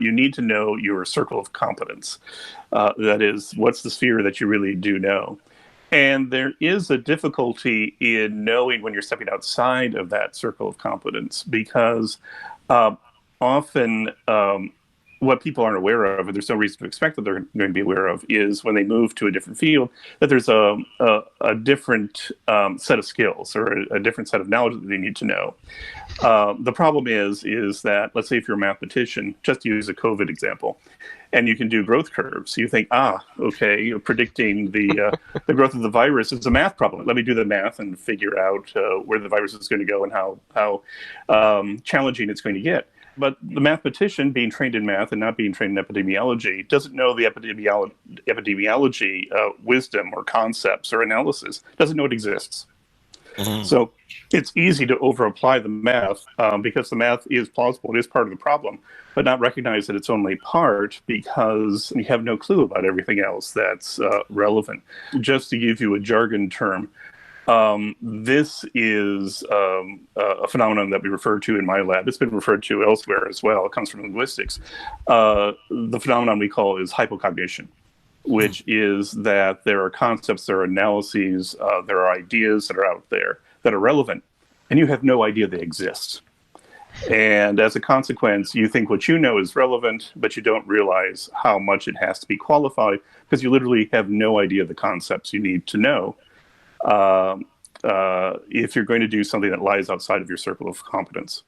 You need to know your circle of competence. That is, what's the sphere that you really do know? And there is a difficulty in knowing when you're stepping outside of that circle of competence because uh, often what people aren't aware of, and there's no reason to expect that they're going to be aware of, is when they move to a different field, that there's a different set of skills or a different set of knowledge that they need to know. The problem is that, let's say if you're a mathematician, just to use a COVID example, and you can do growth curves. You think, okay, you're predicting the growth of the virus is a math problem. Let me do the math and figure out where the virus is going to go and how challenging it's going to get. But the mathematician, being trained in math and not being trained in epidemiology, doesn't know the epidemiology wisdom or concepts or analysis, doesn't know it exists. Mhm. So it's easy to over-apply the math because the math is plausible. It is part of the problem, but not recognize that it's only part because you have no clue about everything else that's relevant. Just to give you a jargon term, this is a phenomenon that we refer to in my lab. It's been referred to elsewhere as well. It comes from linguistics. The phenomenon we call is hypocognition, which is that there are concepts, there are analyses, there are ideas that are out there that are relevant, and you have no idea they exist. And as a consequence, you think what you know is relevant, but you don't realize how much it has to be qualified because you literally have no idea the concepts you need to know if you're going to do something that lies outside of your circle of competence.